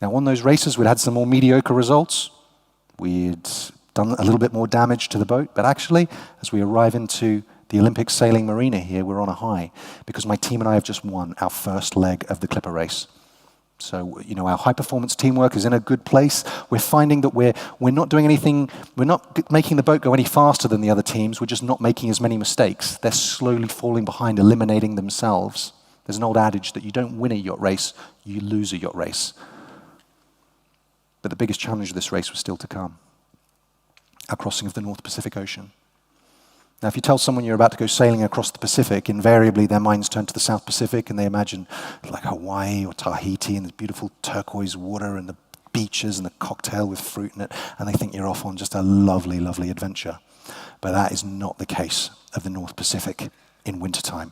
Now, on those races, we'd had some more mediocre results. We'd done a little bit more damage to the boat, but actually, as we arrive into the Olympic sailing marina here, we're on a high, because my team and I have just won our first leg of the Clipper race. So, our high-performance teamwork is in a good place. We're finding that we're not doing anything, we're not making the boat go any faster than the other teams, we're just not making as many mistakes. They're slowly falling behind, eliminating themselves. There's an old adage that you don't win a yacht race, you lose a yacht race. But the biggest challenge of this race was still to come. Our crossing of the North Pacific Ocean. Now, if you tell someone you're about to go sailing across the Pacific, invariably their minds turn to the South Pacific and they imagine like Hawaii or Tahiti and the beautiful turquoise water and the beaches and the cocktail with fruit in it, and they think you're off on just a lovely, lovely adventure. But that is not the case of the North Pacific in wintertime.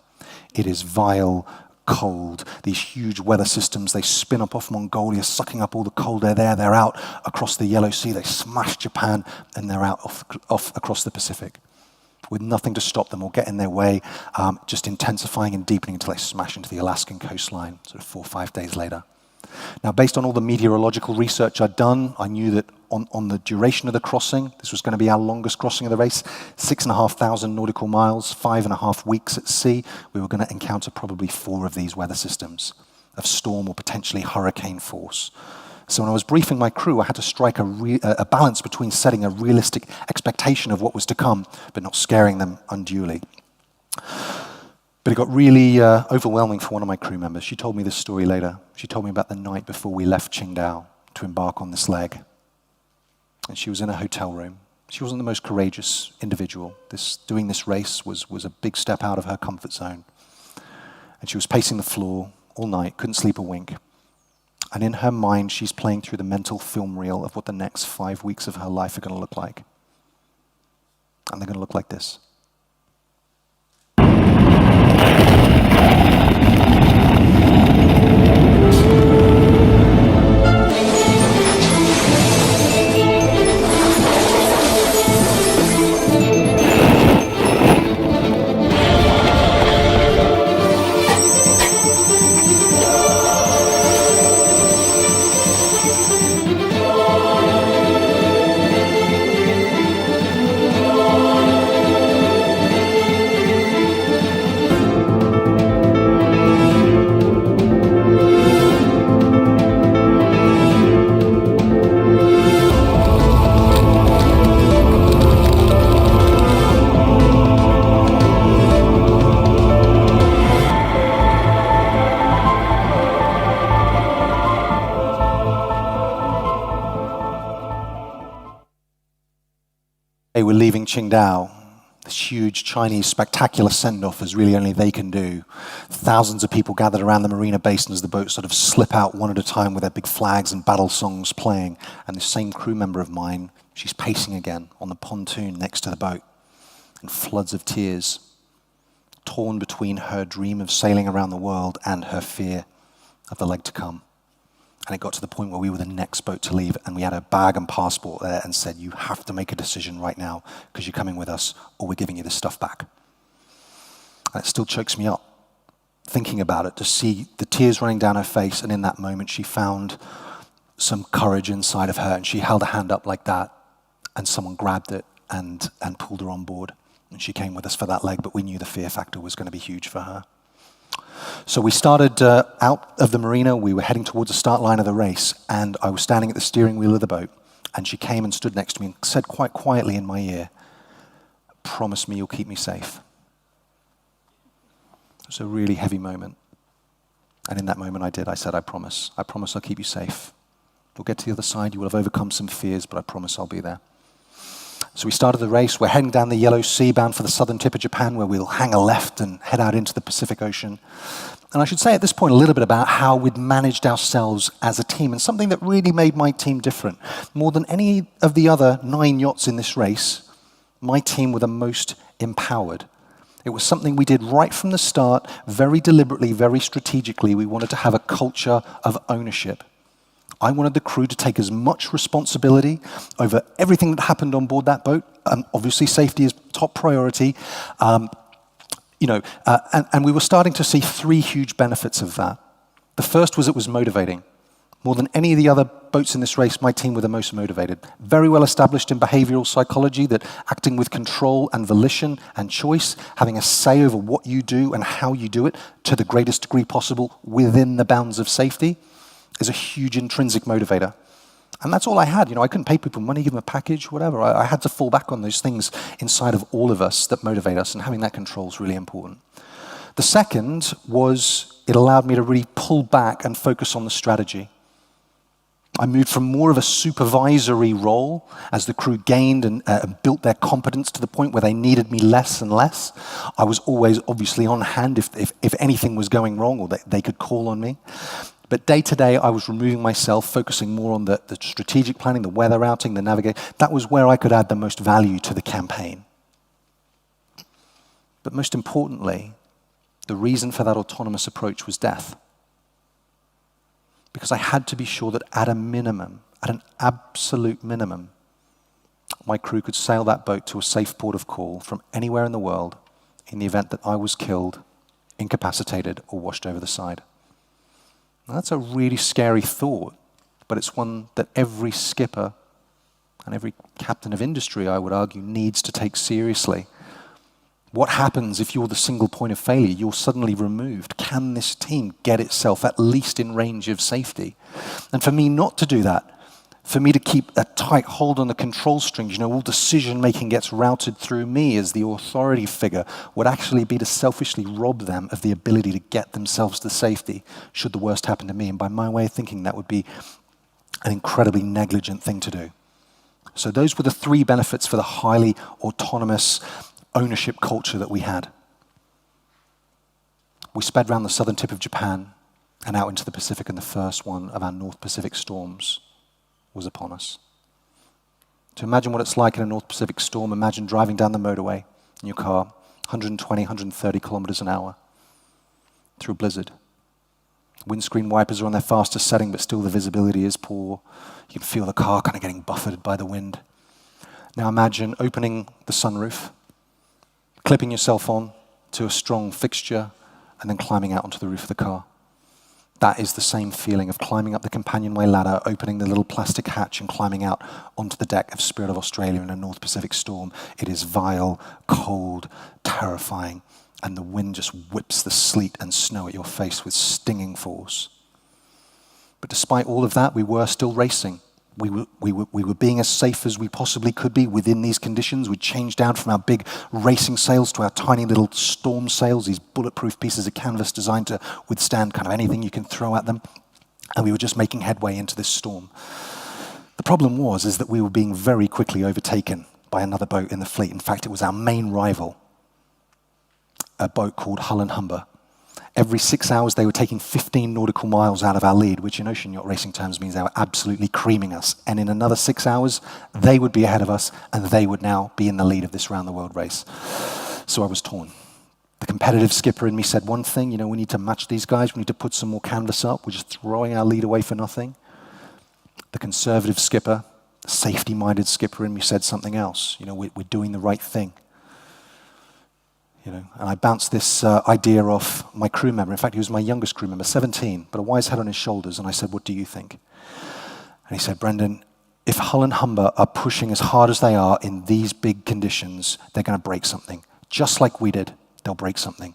It is vile, cold. These huge weather systems, they spin up off Mongolia, sucking up all the cold air there. They're out across the Yellow Sea. They smash Japan, and they're out off across the Pacific, with nothing to stop them or get in their way, just intensifying and deepening until they smash into the Alaskan coastline, sort of 4 or 5 days later. Now, based on all the meteorological research I'd done, I knew that on the duration of the crossing, this was going to be our longest crossing of the race, 6,500 nautical miles, 5.5 weeks at sea. We were going to encounter probably 4 of these weather systems of storm or potentially hurricane force. So when I was briefing my crew, I had to strike a balance between setting a realistic expectation of what was to come, but not scaring them unduly. But it got really overwhelming for one of my crew members. She told me this story later. She told me about the night before we left Qingdao to embark on this leg. And she was in a hotel room. She wasn't the most courageous individual. Doing this race was a big step out of her comfort zone. And she was pacing the floor all night, couldn't sleep a wink. And in her mind, she's playing through the mental film reel of what the next 5 weeks of her life are going to look like. And they're going to look like this. We're leaving Qingdao, this huge Chinese spectacular send-off as really only they can do. Thousands of people gathered around the marina basin as the boats sort of slip out one at a time with their big flags and battle songs playing. And the same crew member of mine, she's pacing again on the pontoon next to the boat in floods of tears, torn between her dream of sailing around the world and her fear of the leg to come. And it got to the point where we were the next boat to leave, and we had a bag and passport there and said, you have to make a decision right now because you're coming with us or we're giving you this stuff back. And it still chokes me up thinking about it, to see the tears running down her face, and in that moment she found some courage inside of her, and she held a hand up like that, and someone grabbed it and pulled her on board. And she came with us for that leg, but we knew the fear factor was going to be huge for her. So we started out of the marina. We were heading towards the start line of the race, and I was standing at the steering wheel of the boat, and she came and stood next to me and said quite quietly in my ear, "Promise me you'll keep me safe." It was a really heavy moment. And in that moment I did. I said, I promise I'll keep you safe. We'll get to the other side. You will have overcome some fears, but I promise I'll be there. So we started the race. We're heading down the Yellow Sea, bound for the southern tip of Japan, where we'll hang a left and head out into the Pacific Ocean. And I should say at this point a little bit about how we'd managed ourselves as a team, and something that really made my team different. More than any of the other 9 yachts in this race, my team were the most empowered. It was something we did right from the start, very deliberately, very strategically. We wanted to have a culture of ownership. I wanted the crew to take as much responsibility over everything that happened on board that boat. Obviously, safety is top priority. And we were starting to see 3 huge benefits of that. The first was it was motivating. More than any of the other boats in this race, my team were the most motivated. Very well established in behavioral psychology that acting with control and volition and choice, having a say over what you do and how you do it to the greatest degree possible within the bounds of safety, is a huge intrinsic motivator. And that's all I had. I couldn't pay people money, give them a package, whatever. I had to fall back on those things inside of all of us that motivate us, and having that control is really important. The second was it allowed me to really pull back and focus on the strategy. I moved from more of a supervisory role as the crew gained and built their competence to the point where they needed me less and less. I was always obviously on hand if anything was going wrong or they could call on me. But day to day, I was removing myself, focusing more on the strategic planning, the weather routing, the navigation. That was where I could add the most value to the campaign. But most importantly, the reason for that autonomous approach was death. Because I had to be sure that at a minimum, at an absolute minimum, my crew could sail that boat to a safe port of call from anywhere in the world in the event that I was killed, incapacitated, or washed over the side. Now, that's a really scary thought, but it's one that every skipper and every captain of industry, I would argue, needs to take seriously. What happens if you're the single point of failure? You're suddenly removed. Can this team get itself at least in range of safety? And for me not to do that, for me to keep a tight hold on the control strings, all decision-making gets routed through me as the authority figure, would actually be to selfishly rob them of the ability to get themselves to safety should the worst happen to me. And by my way of thinking, that would be an incredibly negligent thing to do. So those were the three benefits for the highly autonomous ownership culture that we had. We sped around the southern tip of Japan and out into the Pacific, and the first one of our North Pacific storms was upon us. To imagine what it's like in a North Pacific storm, imagine driving down the motorway in your car, 120, 130 kilometers an hour, through a blizzard. Windscreen wipers are on their fastest setting, but still the visibility is poor. You can feel the car kind of getting buffeted by the wind. Now imagine opening the sunroof, clipping yourself on to a strong fixture, and then climbing out onto the roof of the car. That is the same feeling of climbing up the companionway ladder, opening the little plastic hatch and climbing out onto the deck of Spirit of Australia in a North Pacific storm. It is vile, cold, terrifying, and the wind just whips the sleet and snow at your face with stinging force. But despite all of that, we were still racing. We were being as safe as we possibly could be within these conditions. We changed down from our big racing sails to our tiny little storm sails, these bulletproof pieces of canvas designed to withstand kind of anything you can throw at them. And we were just making headway into this storm. The problem is that we were being very quickly overtaken by another boat in the fleet. In fact, it was our main rival, a boat called Hull and Humber. Every 6 hours, they were taking 15 nautical miles out of our lead, which in ocean yacht racing terms means they were absolutely creaming us. And in another 6 hours, they would be ahead of us, and they would now be in the lead of this round-the-world race. So I was torn. The competitive skipper in me said one thing, we need to match these guys, we need to put some more canvas up, we're just throwing our lead away for nothing. The conservative skipper, the safety-minded skipper in me said something else. We're doing the right thing. And I bounced this idea off my crew member. In fact, he was my youngest crew member, 17, but a wise head on his shoulders. And I said, what do you think? And he said, Brendan, if Hull and Humber are pushing as hard as they are in these big conditions, they're going to break something. Just like we did, they'll break something.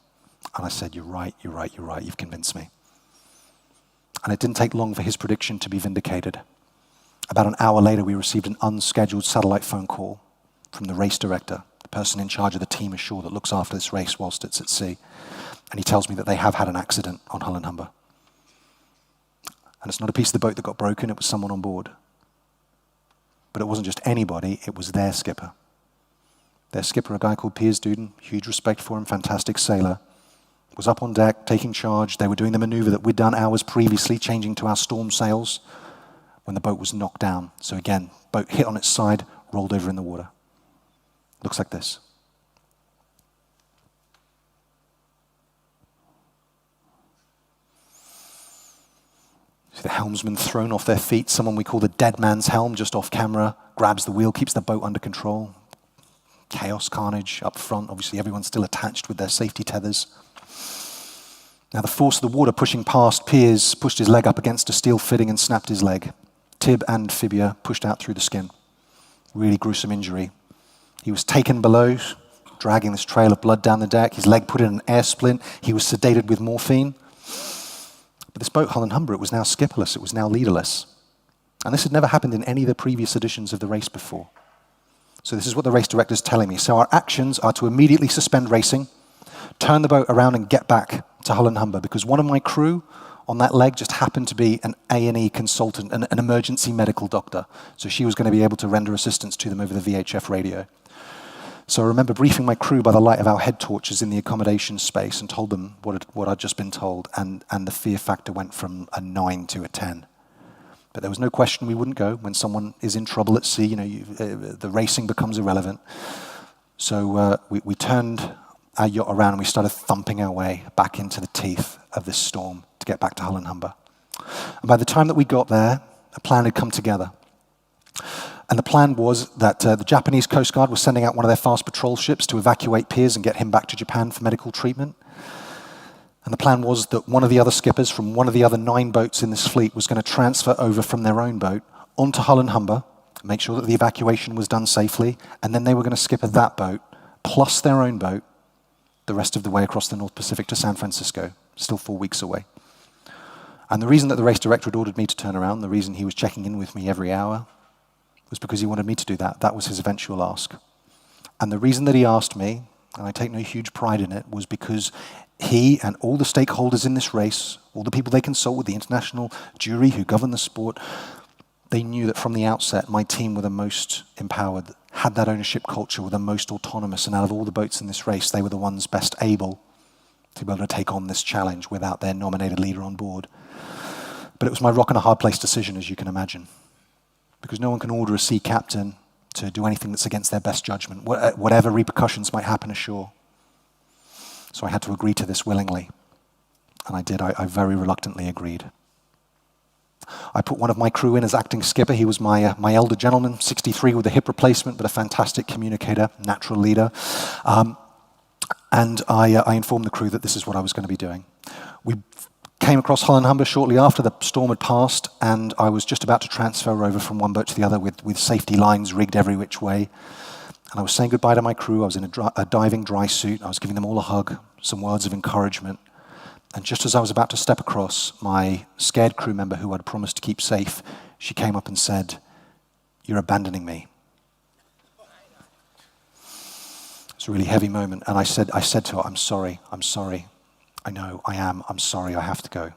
And I said, you're right, you've convinced me. And it didn't take long for his prediction to be vindicated. About an hour later, we received an unscheduled satellite phone call from the race director, person in charge of the team ashore that looks after this race whilst it's at sea. And he tells me that they have had an accident on Hull and Humber. And it's not a piece of the boat that got broken, it was someone on board. But it wasn't just anybody, it was their skipper. Their skipper, a guy called Piers Duden, huge respect for him, fantastic sailor, was up on deck, taking charge. They were doing the maneuver that we'd done hours previously, changing to our storm sails, when the boat was knocked down. So again, boat hit on its side, rolled over in the water. Looks like this. See the helmsman thrown off their feet, someone we call the dead man's helm, just off camera, grabs the wheel, keeps the boat under control. Chaos, carnage up front. Obviously, everyone's still attached with their safety tethers. Now, the force of the water pushing past Piers pushed his leg up against a steel fitting and snapped his leg. Tib and fibula pushed out through the skin. Really gruesome injury. He was taken below, dragging this trail of blood down the deck. His leg put in an air splint. He was sedated with morphine. But this boat, Hull and Humber, it was now skipperless. It was now leaderless. And this had never happened in any of the previous editions of the race before. So this is what the race director is telling me. So our actions are to immediately suspend racing, turn the boat around and get back to Hull and Humber, because one of my crew on that leg just happened to be an A&E consultant, an emergency medical doctor. So she was going to be able to render assistance to them over the VHF radio. So I remember briefing my crew by the light of our head torches in the accommodation space and told them what I'd just been told, and the fear factor went from a 9 to a 10. But there was no question we wouldn't go. When someone is in trouble at sea, the racing becomes irrelevant. So we turned our yacht around and we started thumping our way back into the teeth of this storm to get back to Hull and Humber. And by the time that we got there, a plan had come together. And the plan was that the Japanese Coast Guard was sending out one of their fast patrol ships to evacuate Piers and get him back to Japan for medical treatment. And the plan was that one of the other skippers from one of the other 9 boats in this fleet was going to transfer over from their own boat onto Hull and Humber, make sure that the evacuation was done safely, and then they were going to skipper that boat, plus their own boat, the rest of the way across the North Pacific to San Francisco, still 4 weeks away. And the reason that the race director had ordered me to turn around, the reason he was checking in with me every hour, was because he wanted me to do that. That was his eventual ask. And the reason that he asked me, and I take no huge pride in it, was because he and all the stakeholders in this race, all the people they consult with, the international jury who govern the sport, they knew that from the outset, my team were the most empowered, had that ownership culture, were the most autonomous, and out of all the boats in this race, they were the ones best able to be able to take on this challenge without their nominated leader on board. But it was my rock and a hard place decision, as you can imagine, because no one can order a sea captain to do anything that's against their best judgment, whatever repercussions might happen ashore. So I had to agree to this willingly. And I did. I very reluctantly agreed. I put one of my crew in as acting skipper. He was my elder gentleman, 63 with a hip replacement, but a fantastic communicator, natural leader. And I informed the crew that this is what I was going to be doing. We came across Hull and Humber shortly after the storm had passed, and I was just about to transfer over from one boat to the other with safety lines rigged every which way. And I was saying goodbye to my crew. I was in a diving dry suit. I was giving them all a hug, some words of encouragement. And just as I was about to step across, my scared crew member who I'd promised to keep safe, she came up and said, "You're abandoning me." It's a really heavy moment. And I said to her, I'm sorry. I know, I am. I'm sorry. I have to go.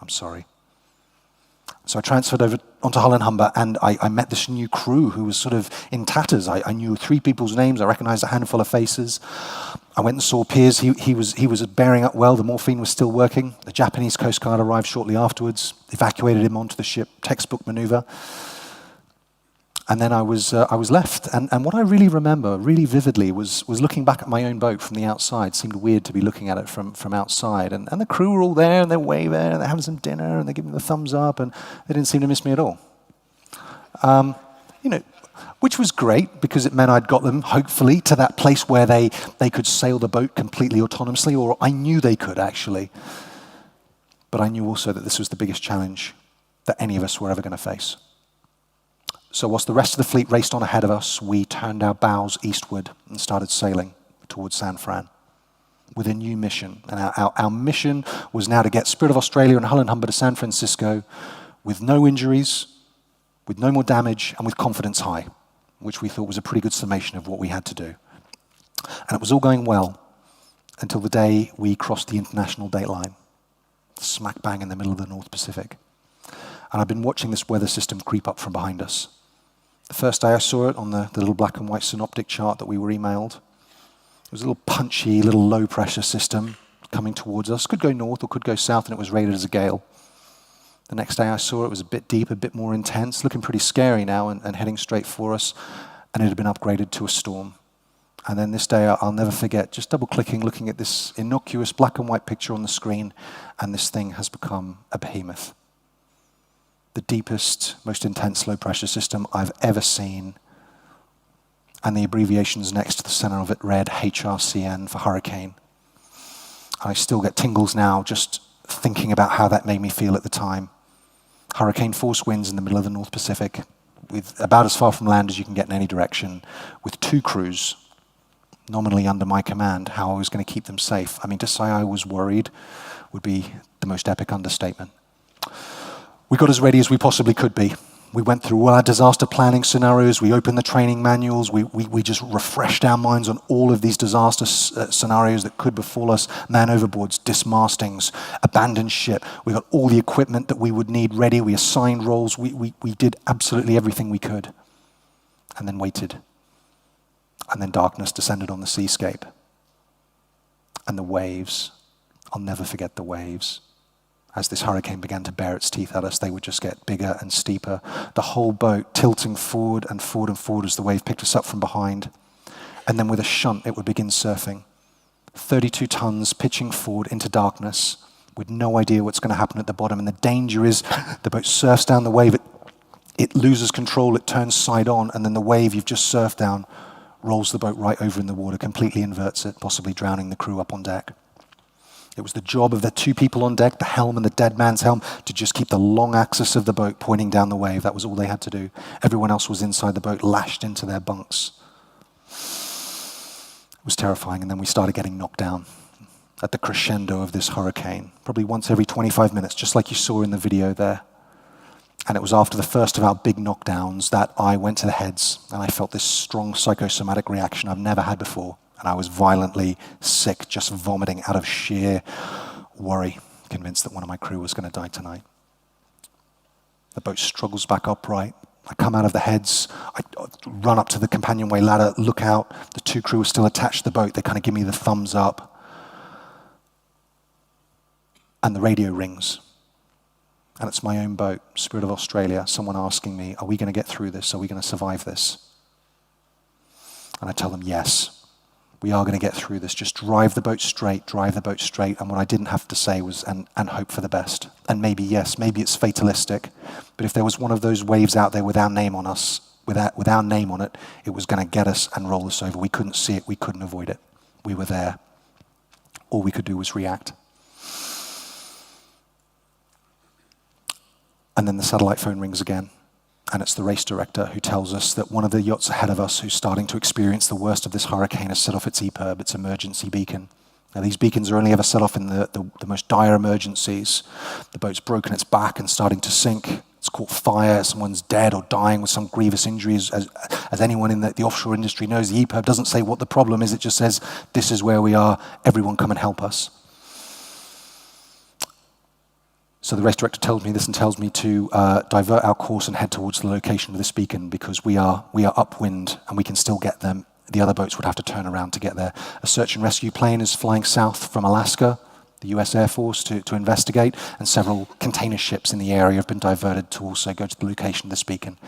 I'm sorry. So I transferred over onto Hull and Humber, and I met this new crew who was sort of in tatters. I knew 3 people's names. I recognized a handful of faces. I went and saw Piers. He was bearing up well. The morphine was still working. The Japanese Coast Guard arrived shortly afterwards, evacuated him onto the ship, textbook maneuver. And then I was left. And what I really remember, really vividly, was looking back at my own boat from the outside. It seemed weird to be looking at it from outside. And the crew were all there, and they're way there, and they're having some dinner, and they're giving the thumbs up, and they didn't seem to miss me at all. Which was great, because it meant I'd got them, hopefully, to that place where they could sail the boat completely autonomously, or I knew they could, actually. But I knew also that this was the biggest challenge that any of us were ever going to face. So whilst the rest of the fleet raced on ahead of us, we turned our bows eastward and started sailing towards San Fran with a new mission. And our mission was now to get Spirit of Australia and Hull and Humber to San Francisco with no injuries, with no more damage, and with confidence high, which we thought was a pretty good summation of what we had to do. And it was all going well until the day we crossed the international date line, smack bang in the middle of the North Pacific. And I've been watching this weather system creep up from behind us. The first day I saw it on the little black and white synoptic chart that we were emailed, it was a little punchy, little low pressure system coming towards us. Could go north or could go south, and it was rated as a gale. The next day I saw it was a bit deep, a bit more intense, looking pretty scary now and heading straight for us, and it had been upgraded to a storm. And then this day I'll never forget, just double-clicking, looking at this innocuous black and white picture on the screen, and this thing has become a behemoth. The deepest, most intense low-pressure system I've ever seen. And the abbreviations next to the center of it read HRCN for hurricane. I still get tingles now just thinking about how that made me feel at the time. Hurricane force winds in the middle of the North Pacific, with about as far from land as you can get in any direction, with 2 crews nominally under my command, how I was going to keep them safe. I mean, to say I was worried would be the most epic understatement. We got as ready as we possibly could be. We went through all our disaster planning scenarios, we opened the training manuals, we just refreshed our minds on all of these disaster scenarios that could befall us, man overboards, dismastings, abandoned ship. We got all the equipment that we would need ready, we assigned roles, we did absolutely everything we could, and then waited. And then darkness descended on the seascape. And the waves, I'll never forget the waves. As this hurricane began to bare its teeth at us, they would just get bigger and steeper. The whole boat tilting forward and forward and forward as the wave picked us up from behind. And then with a shunt, it would begin surfing. 32 tons pitching forward into darkness with no idea what's going to happen at the bottom. And the danger is the boat surfs down the wave, it loses control, it turns side on, and then the wave you've just surfed down rolls the boat right over in the water, completely inverts it, possibly drowning the crew up on deck. It was the job of the 2 people on deck, the helm and the dead man's helm, to just keep the long axis of the boat pointing down the wave. That was all they had to do. Everyone else was inside the boat, lashed into their bunks. It was terrifying, and then we started getting knocked down at the crescendo of this hurricane, probably once every 25 minutes, just like you saw in the video there. And it was after the first of our big knockdowns that I went to the heads, and I felt this strong psychosomatic reaction I've never had before. And I was violently sick, just vomiting out of sheer worry, convinced that one of my crew was going to die tonight. The boat struggles back upright. I come out of the heads. I run up to the companionway ladder, look out. The 2 crew are still attached to the boat. They kind of give me the thumbs up. And the radio rings. And it's my own boat, Spirit of Australia, someone asking me, are we going to get through this? Are we going to survive this? And I tell them, yes. We are going to get through this. Just drive the boat straight, drive the boat straight. And what I didn't have to say was, and hope for the best. And maybe, yes, maybe it's fatalistic. But if there was one of those waves out there with our name on us, with our name on it, it was going to get us and roll us over. We couldn't see it. We couldn't avoid it. We were there. All we could do was react. And then the satellite phone rings again. And it's the race director who tells us that one of the yachts ahead of us, who's starting to experience the worst of this hurricane, has set off its EPIRB, its emergency beacon. Now, these beacons are only ever set off in the most dire emergencies. The boat's broken its back and starting to sink. It's caught fire. Someone's dead or dying with some grievous injuries. As anyone in the offshore industry knows, the EPIRB doesn't say what the problem is. It just says, this is where we are. Everyone come and help us. So the race director tells me this and tells me to divert our course and head towards the location of this beacon because we are upwind and we can still get them. The other boats would have to turn around to get there. A search and rescue plane is flying south from Alaska, the US Air Force, to investigate, and several container ships in the area have been diverted to also go to the location of this beacon.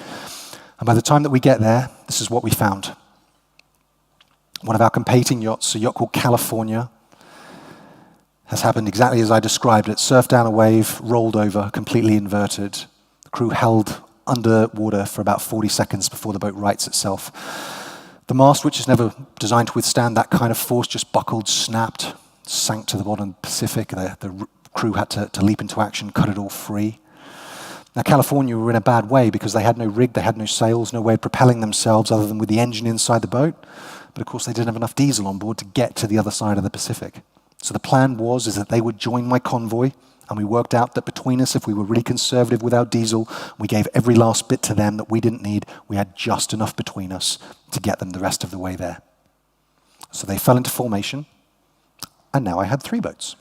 And by the time that we get there, this is what we found. One of our competing yachts, a yacht called California, has happened exactly as I described it. Surfed down a wave, rolled over, completely inverted. The crew held underwater for about 40 seconds before the boat rights itself. The mast, which is never designed to withstand that kind of force, just buckled, snapped, sank to the bottom of the Pacific. The crew had to leap into action, cut it all free. Now, California were in a bad way because they had no rig, they had no sails, no way of propelling themselves other than with the engine inside the boat. But of course, they didn't have enough diesel on board to get to the other side of the Pacific. So the plan is that they would join my convoy, and we worked out that between us, if we were really conservative with our diesel, we gave every last bit to them that we didn't need. We had just enough between us to get them the rest of the way there. So they fell into formation, and now I had 3 boats,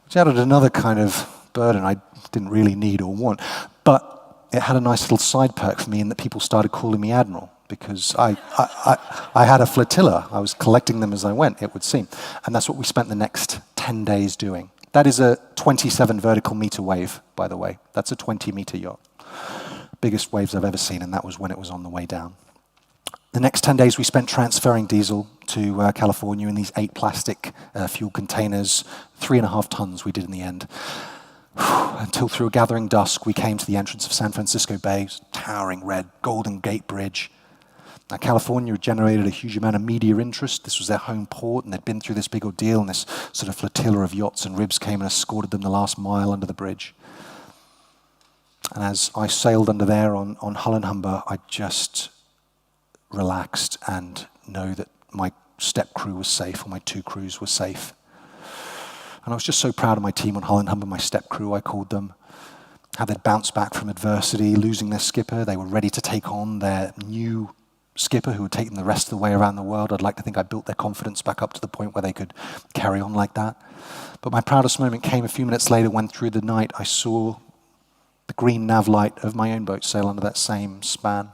which added another kind of burden I didn't really need or want. But it had a nice little side perk for me in that people started calling me Admiral, because I had a flotilla. I was collecting them as I went, it would seem. And that's what we spent the next 10 days doing. That is a 27 vertical meter wave, by the way. That's a 20-meter yacht. Biggest waves I've ever seen, and that was when it was on the way down. The next 10 days we spent transferring diesel to California in these 8 plastic fuel containers. 3.5 tons we did in the end. Until through a gathering dusk, we came to the entrance of San Francisco Bay, towering red Golden Gate Bridge. Now, California had generated a huge amount of media interest. This was their home port, and they'd been through this big ordeal, and this sort of flotilla of yachts and ribs came and escorted them the last mile under the bridge. And as I sailed under there on Hull and Humber, I just relaxed and know that my step crew was safe, or my two crews were safe. And I was just so proud of my team on Hull and Humber, my step crew, I called them, how they'd bounced back from adversity, losing their skipper. They were ready to take on their new skipper who had taken the rest of the way around the world. I'd like to think I built their confidence back up to the point where they could carry on like that. But my proudest moment came a few minutes later when through the night I saw the green nav light of my own boat sail under that same span.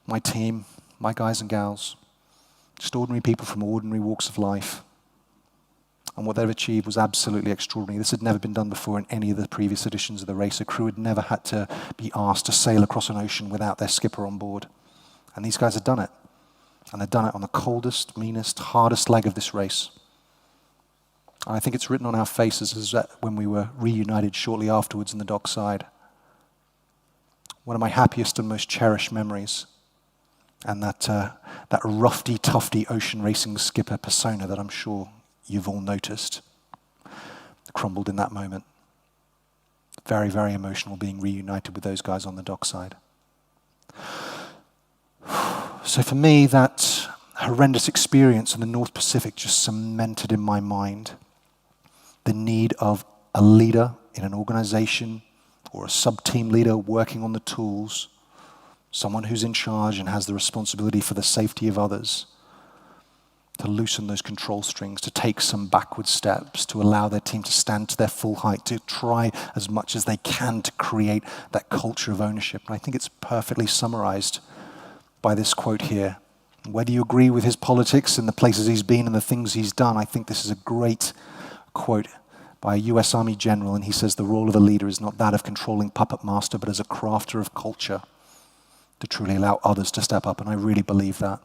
My team, my guys and gals, just ordinary people from ordinary walks of life. And what they've achieved was absolutely extraordinary. This had never been done before in any of the previous editions of the race. A crew had never had to be asked to sail across an ocean without their skipper on board. And these guys had done it. And they'd done it on the coldest, meanest, hardest leg of this race. And I think it's written on our faces as when we were reunited shortly afterwards in the dockside. One of my happiest and most cherished memories. And that roughy, tufty ocean racing skipper persona that I'm sure you've all noticed crumbled in that moment. Very, very emotional being reunited with those guys on the dockside. So for me, that horrendous experience in the North Pacific just cemented in my mind the need of a leader in an organization or a sub-team leader working on the tools, someone who's in charge and has the responsibility for the safety of others, to loosen those control strings, to take some backward steps, to allow their team to stand to their full height, to try as much as they can to create that culture of ownership. And I think it's perfectly summarized by this quote here. Whether you agree with his politics and the places he's been and the things he's done, I think this is a great quote by a US Army general, and he says the role of a leader is not that of controlling puppet master, but as a crafter of culture to truly allow others to step up, and I really believe that.